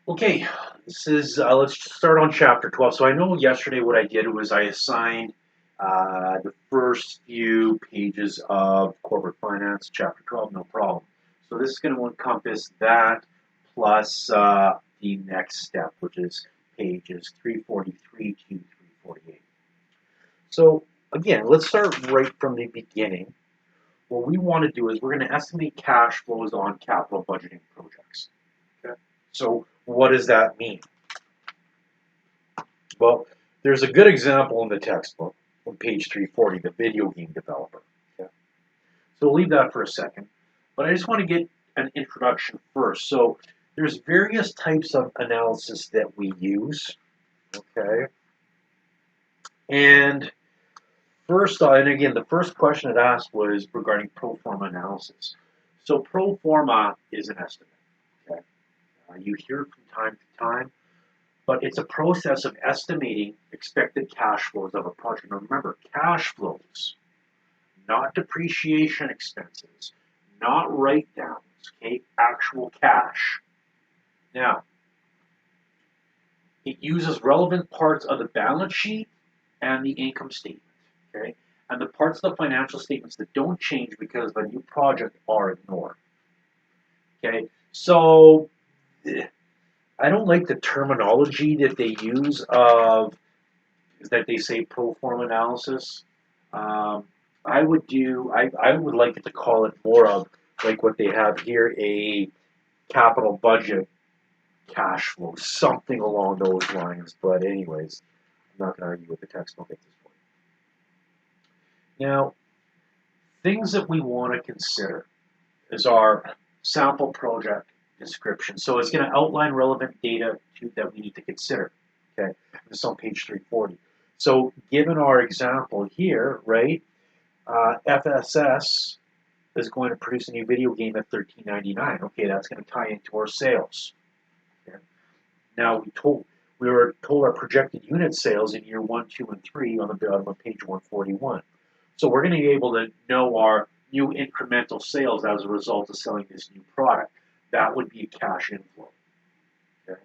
Okay, this is let's start on chapter 12. So I know yesterday what I did was I assigned the first few pages of corporate finance, chapter 12, no problem. So this is going to encompass that plus the next step, which is pages 343 to 348. So again, let's start right from the beginning. What we want to do is we're going to estimate cash flows on capital budgeting projects. Okay. So what does that mean? Well, there's a good example in the textbook on page 340, the video game developer. Okay. So we'll leave that for a second. But I just want to get an introduction first. So there's various types of analysis that we use. Okay. And first, and again, the first question it asked was regarding pro forma analysis. So pro forma is an estimate. Okay. You hear it from time to time. But it's a process of estimating expected cash flows of a project. Now remember, cash flows, not depreciation expenses, not write-downs, okay? Actual cash. Now, it uses relevant parts of the balance sheet and the income statement, okay? And the parts of the financial statements that don't change because of a new project are ignored, okay? So, I don't like the terminology that they use of that they say pro forma analysis. I would like it to call it more of like what they have here, a capital budget cash flow, something along those lines. But anyways, I'm not going to argue with the textbook at this point. Now, things that we want to consider is our sample project description. So it's going to outline relevant data that we need to consider. Okay, this is on page 340. So given our example here, right, FSS is going to produce a new video game at $13.99. Okay, that's going to tie into our sales. Okay. Now we were told our projected unit sales in year 1, 2, and 3 on the bottom of page 141. So we're going to be able to know our new incremental sales as a result of selling this new product. That would be a cash inflow. Okay.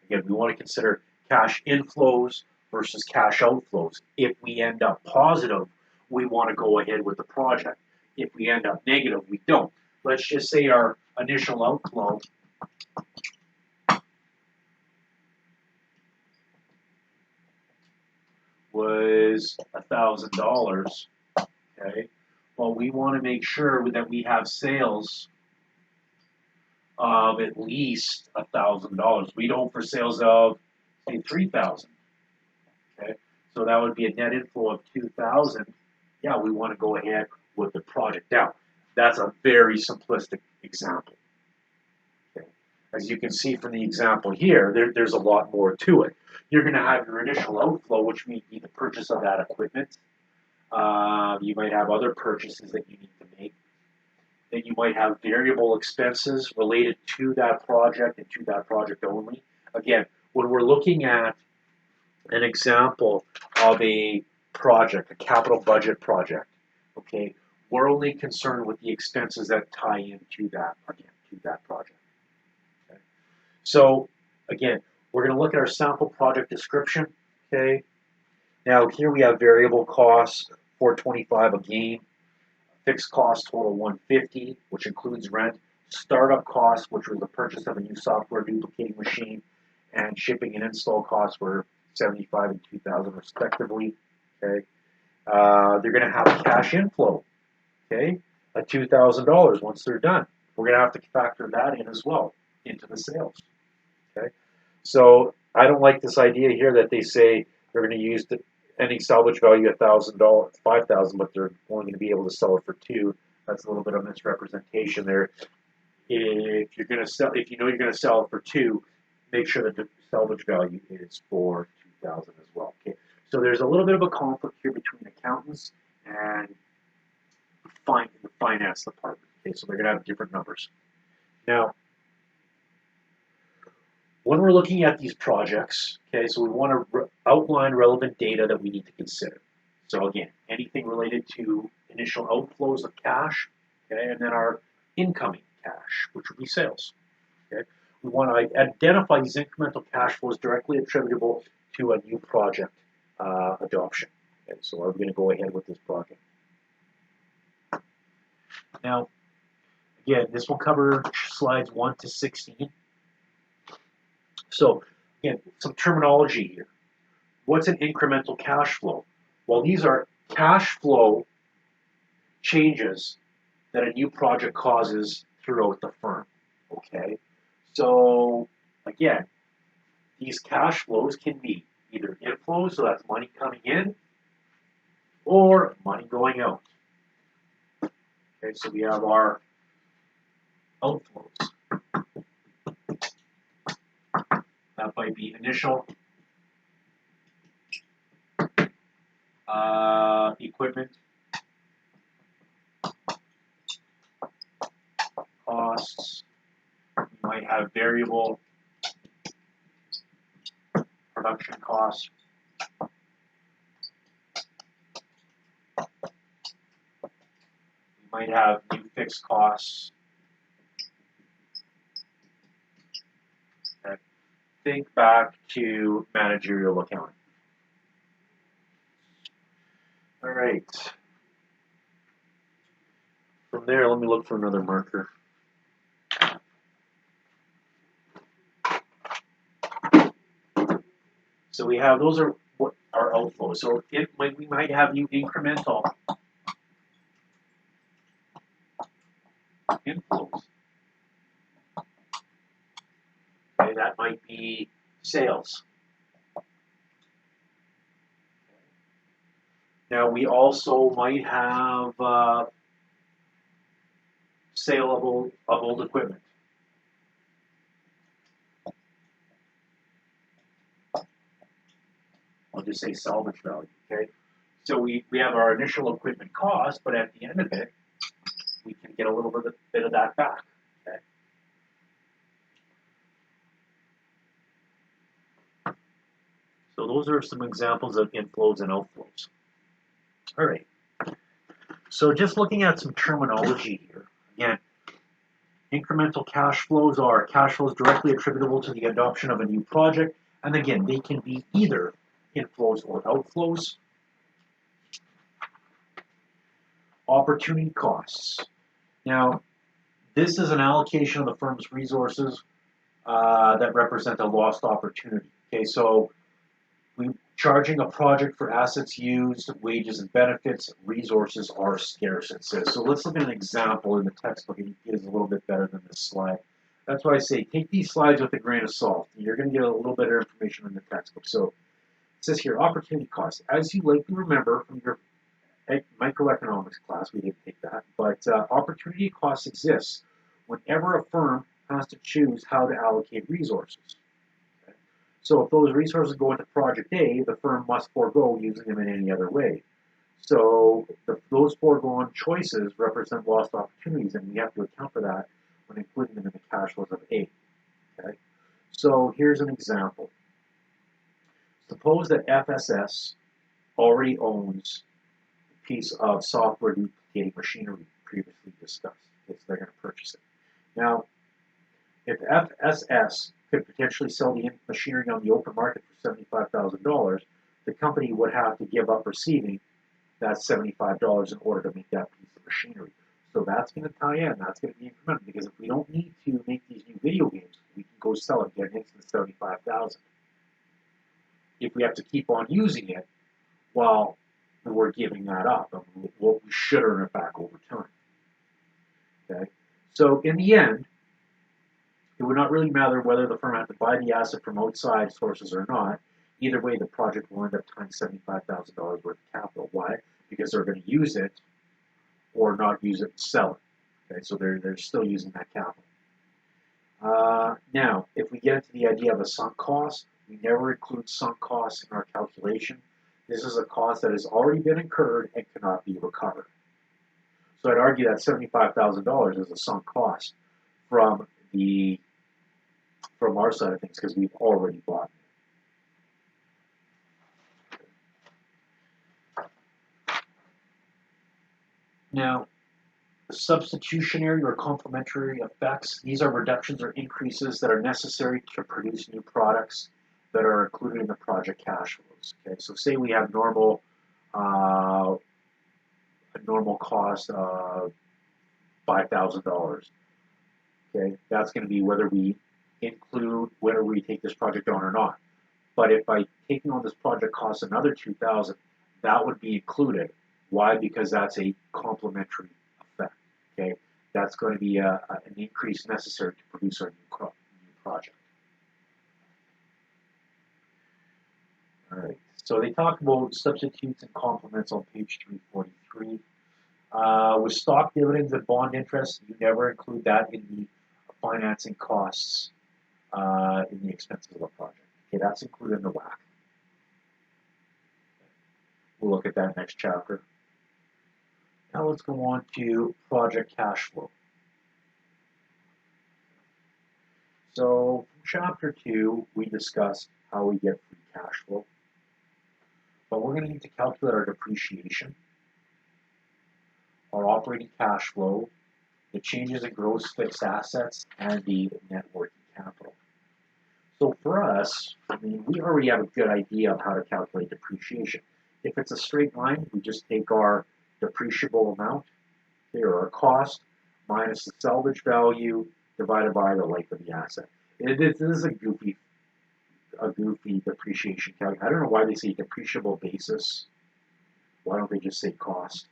Again, we want to consider cash inflows versus cash outflows. If we end up positive, we want to go ahead with the project. If we end up negative, we don't. Let's just say our initial outflow was $1,000. Okay. Well, we want to make sure that we have sales of at least $1,000. We don't for sales of say 3,000. Okay, so that would be a net inflow of 2,000. Yeah, we want to go ahead with the project. Now, that's a very simplistic example. Okay. As you can see from the example here, there's a lot more to it. You're going to have your initial outflow, which may be the purchase of that equipment. You might have other purchases that you need to make. Then you might have variable expenses related to that project and to that project only. Again, when we're looking at an example of a project, a capital budget project, okay, we're only concerned with the expenses that tie into that, again, to that project. Okay? So, again, we're going to look at our sample project description, okay? Now, here we have variable costs, $425 a game, fixed cost total $150, which includes rent, startup costs, which was the purchase of a new software duplicating machine, and shipping and install costs were $75 and $2,000 respectively. Okay, they're going to have a cash inflow, okay, at $2,000 once they're done. We're going to have to factor that in as well into the sales. Okay, so I don't like this idea here that they say they're going to use the ending salvage value $1,000, $5,000, but they're only going to be able to sell it for $2,000. That's a little bit of misrepresentation there. If you're going to sell, if you know you're going to sell it for $2,000, make sure that the salvage value is for $2,000 as well. Okay, so there's a little bit of a conflict here between accountants and the finance department. Okay, so they're going to have different numbers. Now, when we're looking at these projects, okay, so we want to outline relevant data that we need to consider. So again, anything related to initial outflows of cash, okay, and then our incoming cash, which would be sales. Okay, we want to identify these incremental cash flows directly attributable to a new project adoption. Okay, so are we going to go ahead with this project? Now, again, this will cover slides 1 to 16. So, again, some terminology here. What's an incremental cash flow? Well, these are cash flow changes that a new project causes throughout the firm. Okay, so again, these cash flows can be either inflows, so that's money coming in, or money going out. Okay, so we have our outflows. That might be initial equipment costs. We might have variable production costs. We might have new fixed costs. Okay. Think back to managerial accounting. All right. From there, let me look for another marker. So we have, those are what our outflows. So we might have new incremental inflows. Okay, that might be sales. Now we also might have sale of old equipment. I'll just say salvage value, okay? So we have our initial equipment cost, but at the end of it, we can get a little bit of that back, okay? So those are some examples of inflows and outflows. All right. So just looking at some terminology here. Again, incremental cash flows are cash flows directly attributable to the adoption of a new project. And again, they can be either inflows or outflows. Opportunity costs. Now, this is an allocation of the firm's resources that represent a lost opportunity. Okay, so we're charging a project for assets used, wages and benefits, resources are scarce, it says. So let's look at an example in the textbook. It is a little bit better than this slide. That's why I say take these slides with a grain of salt. You're going to get a little better information in the textbook. So it says here, opportunity costs. As you likely remember from your microeconomics class, we didn't take that, but opportunity costs exist whenever a firm has to choose how to allocate resources. Okay? So if those resources go into project A, the firm must forego using them in any other way. So those foregone choices represent lost opportunities, and we have to account for that when including them in the cash flows of A. Okay? So here's an example. Suppose that FSS already owns a piece of software duplicating machinery previously discussed. Okay, so they're going to purchase it. Now, if FSS could potentially sell the machinery on the open market for $75,000, the company would have to give up receiving that $75 in order to make that piece of machinery. So that's going to tie in. That's going to be incremental, because if we don't need to make these new video games, we can go sell it, get an instant $75,000. If we have to keep on using it, well, we're giving that up. We should earn it back over time. Okay. So in the end, it would not really matter whether the firm had to buy the asset from outside sources or not. Either way, the project will end up tying $75,000 worth of capital. Why? Because they're going to use it or not use it and sell it. Okay, so they're still using that capital. Now, if we get into the idea of a sunk cost, we never include sunk costs in our calculation. This is a cost that has already been incurred and cannot be recovered. So I'd argue that $75,000 is a sunk cost from our side of things, because we've already bought it. Now, The substitutionary or complementary effects, these are reductions or increases that are necessary to produce new products that are included in the project cash flows. Okay, so say we have a normal cost of $5,000. Okay, that's going to be whether we take this project on or not. But if by taking on this project costs another $2,000, that would be included. Why? Because that's a complementary effect. Okay, that's going to be an increase necessary to produce our new project. All right. So they talk about substitutes and complements on page 343. With stock dividends and bond interest, you never include that in the financing costs in the expenses of a project. Okay, that's included in the WACC. We'll look at that next chapter. Now let's go on to project cash flow. So, chapter 2, we discussed how we get free cash flow. But we're going to need to calculate our depreciation, our operating cash flow, the changes in gross fixed assets, and the net working capital. So for us, we already have a good idea of how to calculate depreciation. If it's a straight line, we just take our depreciable amount, or our cost, minus the salvage value, divided by the life of the asset. This is a goofy depreciation calculation. I don't know why they say depreciable basis. Why don't they just say cost?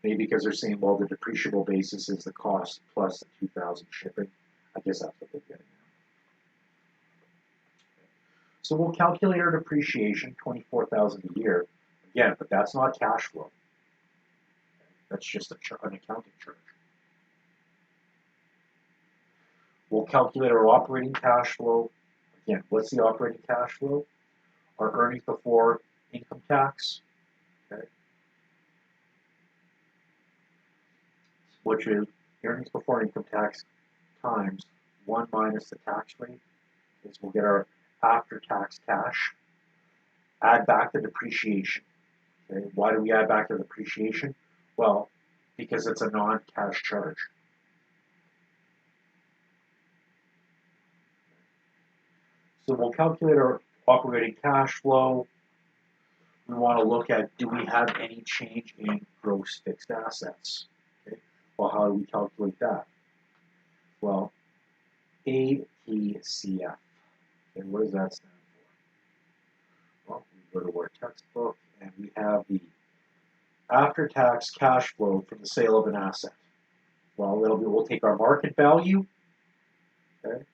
Maybe because they're saying, well, the depreciable basis is the cost plus the 2,000 shipping. I guess that's what they're getting at. So we'll calculate our depreciation, $24,000 a year. Again, but that's not cash flow. That's just an accounting charge. We'll calculate our operating cash flow. Again, what's the operating cash flow? Our earnings before income tax. Okay. Which is earnings before income tax times 1 minus the tax rate. Okay, so we'll get our after-tax cash. Add back the depreciation. Okay, why do we add back the depreciation? Well, because it's a non-cash charge. So we'll calculate our operating cash flow. We want to look at, do we have any change in gross fixed assets? Okay. Well, how do we calculate that? Well, ATCF. And what does that stand for? Well, we go to our textbook and we have the after-tax cash flow from the sale of an asset. Well, we'll take our market value, okay,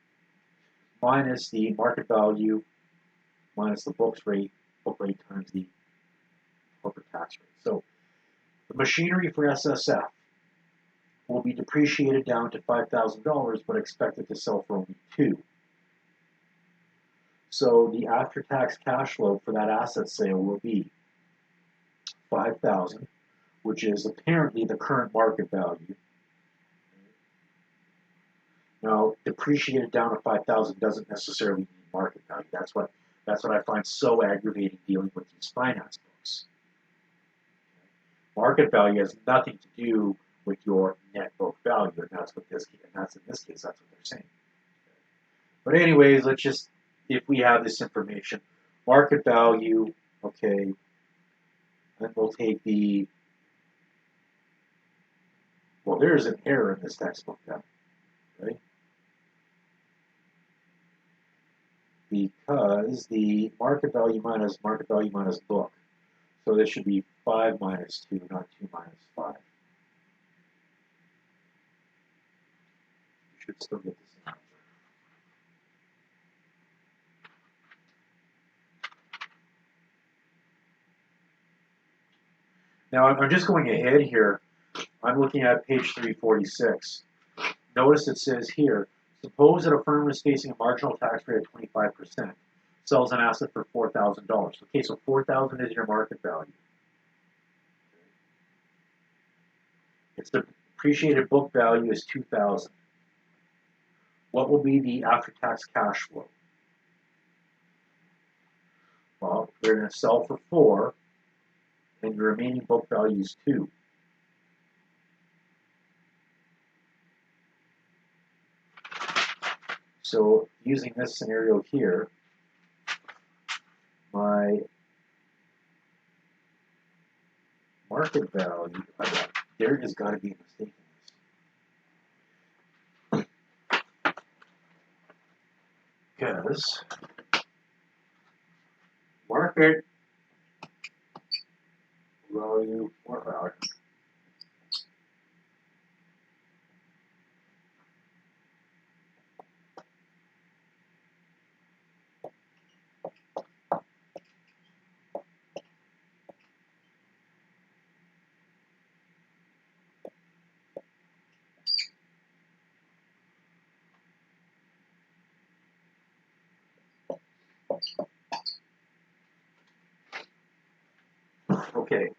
minus the market value minus the book rate times the corporate tax rate. So the machinery for SSF will be depreciated down to $5,000, but expected to sell for only $2,000. So the after-tax cash flow for that asset sale will be $5,000, which is apparently the current market value. Now, depreciated down to $5,000 doesn't necessarily mean market value. That's what I find so aggravating dealing with these finance books. Market value has nothing to do with your net book value, and that's in this case, that's what they're saying. But anyways, let's just, if we have this information, market value, okay, then we'll take the, well, there's an error in this textbook now, right? Because the market value minus book. So this should be 5 minus 2, not 2 minus 5. You should still get the same answer. Now I'm just going ahead here. I'm looking at page 346. Notice it says here, suppose that a firm is facing a marginal tax rate of 25%, sells an asset for $4,000. Okay, so $4,000 is your market value. Its depreciated book value is $2,000. What will be the after-tax cash flow? Well, they're going to sell for $4,000, and your remaining book value is $2,000. So using this scenario here, my market value, there has got to be a mistake in this. Because market value, or value, okay,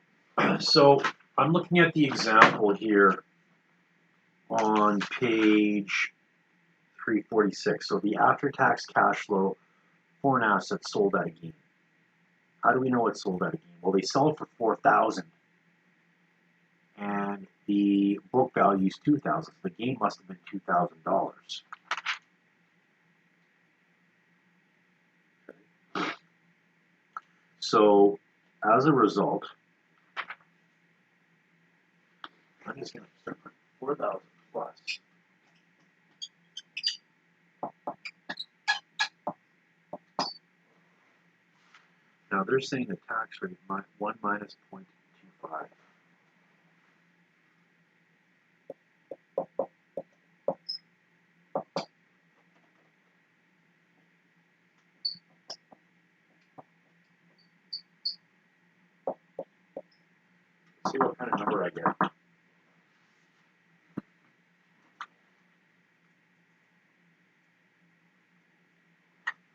so I'm looking at the example here on page 346. So the after-tax cash flow for an asset sold at a gain. How do we know it's sold at a gain? Well, they sell it for $4,000, and the book value is $2,000. So the gain must have been $2,000. So as a result, I'm just going to start with 4,000 plus. Now they're saying the tax rate 1 minus 0.25. Let's see what kind of number I get.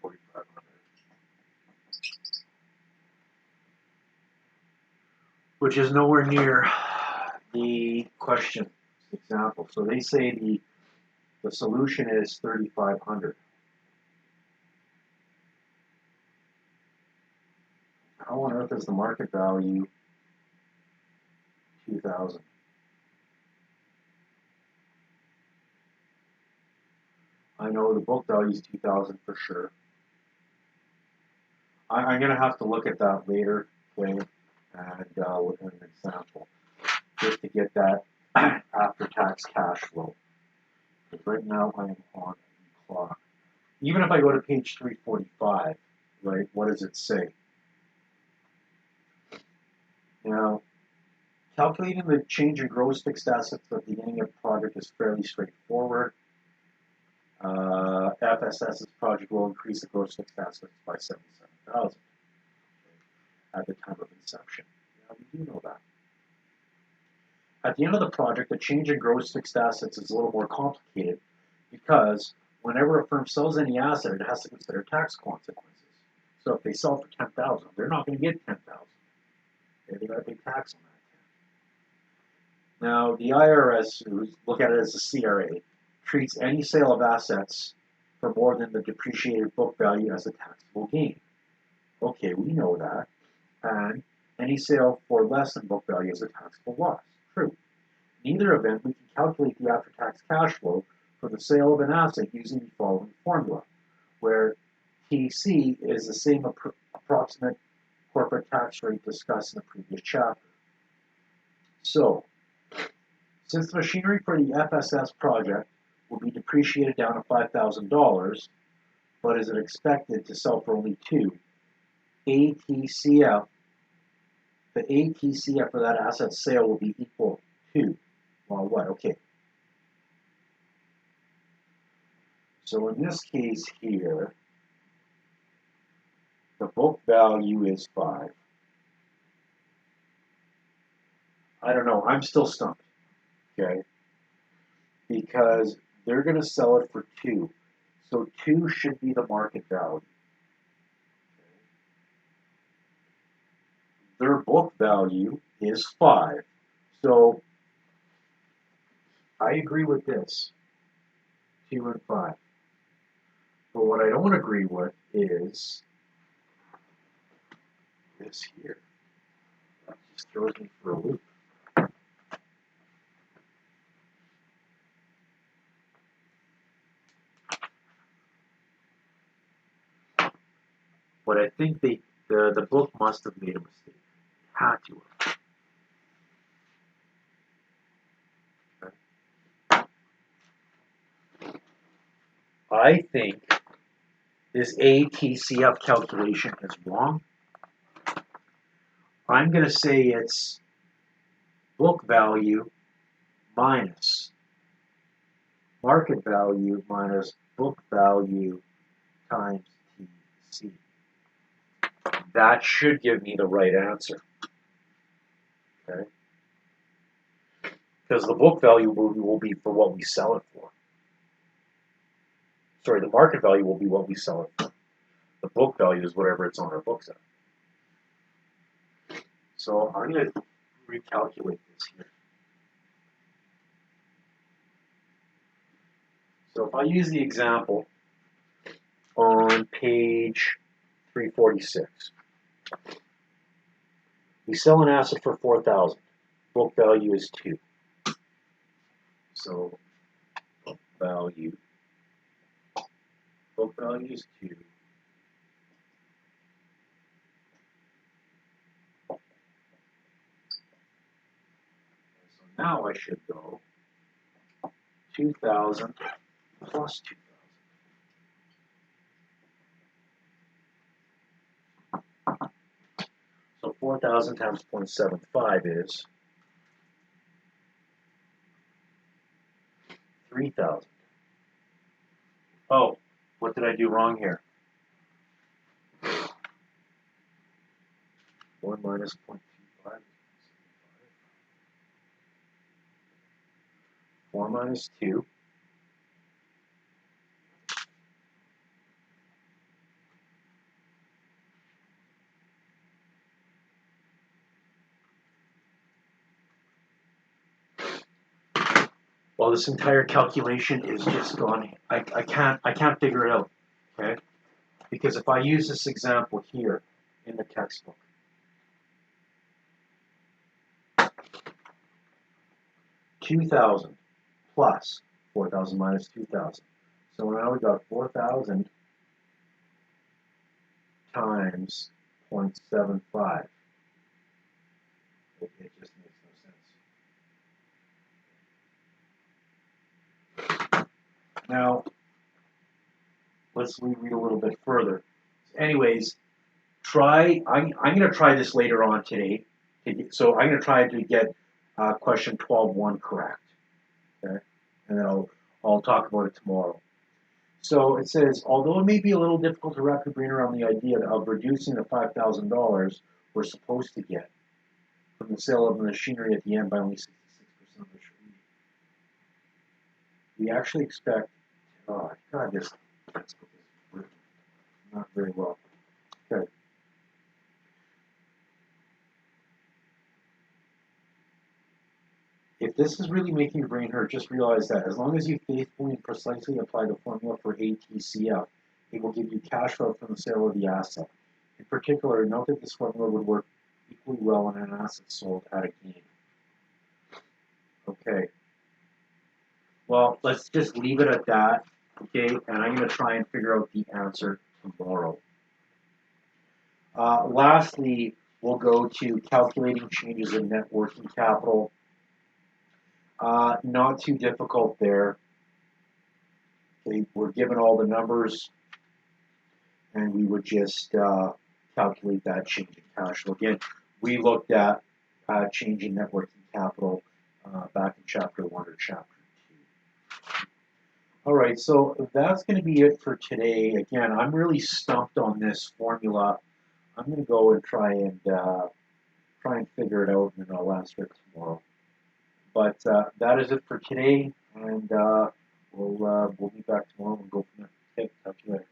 4,500. Which is nowhere near the question example. So they say the solution is 3,500. How on earth is the market value 2,000? I know the book value is 2,000 for sure. I'm going to have to look at that later, okay, and look at an example just to get that after-tax cash flow. Because right now I am on the clock. Even if I go to page 345, right, what does it say? Now, calculating the change in gross fixed assets at the beginning of the project is fairly straightforward. FSS's project will increase the gross fixed assets by 77,000 at the time of inception. Yeah, we do know that. At the end of the project, the change in gross fixed assets is a little more complicated because whenever a firm sells any asset, it has to consider tax consequences. So if they sell for 10,000, they're not going to get 10,000. They got to pay tax on that. Now, the IRS, who look at it as a CRA, treats any sale of assets for more than the depreciated book value as a taxable gain. Okay, we know that. And any sale for less than book value is a taxable loss. True. In either event, we can calculate the after-tax cash flow for the sale of an asset using the following formula, where TC is the same approximate corporate tax rate discussed in the previous chapter. So, since the machinery for the FSS project will be depreciated down to $5,000, but is it expected to sell for only $2,000, ATCF, the ATCF for that asset sale will be equal to, well, what? Okay. So in this case here, the book value is 5. I don't know. I'm still stumped. Okay. Because they're going to sell it for 2. So 2 should be the market value. Their book value is 5. So I agree with this, 2 and 5. But what I don't agree with is this here. That just throws me for a loop. but I think the book must have made a mistake. Had to have. Okay. I think this ATCF calculation is wrong. I'm going to say it's book value minus market value minus book value times TC. That should give me the right answer. Okay? Because the book value will be for what we sell it for. Sorry, the market value will be what we sell it for. The book value is whatever it's on our books at. So I'm going to recalculate this here. So if I use the example on page 346, we sell an asset for $4,000. Book value is 2. So book value is 2. So now I should go 2,000 plus 2,000. So 4,000 times 0.75 is 3,000. Oh, what did I do wrong here? 1 minus 0.25. 4 minus 2. Well, this entire calculation is just gone. I can't figure it out, okay? Because if I use this example here in the textbook, 2,000 plus 4,000 minus 2,000. So now we got 4,000 times 0.75. It just makes no sense. Now, let's read a little bit further. Anyways, I'm going to try this later on today. So I'm going to try to get question 12.1 correct. Okay? And then I'll talk about it tomorrow. So it says, although it may be a little difficult to wrap your brain around the idea of reducing the $5,000 we're supposed to get from the sale of the machinery at the end by only 66% of the trade, we actually expect, oh God, this textbook is written not very well. Okay. If this is really making your brain hurt, just realize that as long as you faithfully and precisely apply the formula for ATCF, it will give you cash flow from the sale of the asset. In particular, note that this formula would work equally well on an asset sold at a gain. Okay. Well, let's just leave it at that, okay? And I'm going to try and figure out the answer tomorrow. Lastly, we'll go to calculating changes in net working capital. Not too difficult there. Okay, we're given all the numbers, and we would just calculate that change in cash flow. Again, we looked at change in net working capital back in Chapter 1 or Chapter 2. All right, so that's going to be it for today. Again, I'm really stumped on this formula. I'm going to go and try and figure it out, and then I'll answer it tomorrow. But that is it for today, and we'll be back tomorrow and go from there. Okay, talk to you later.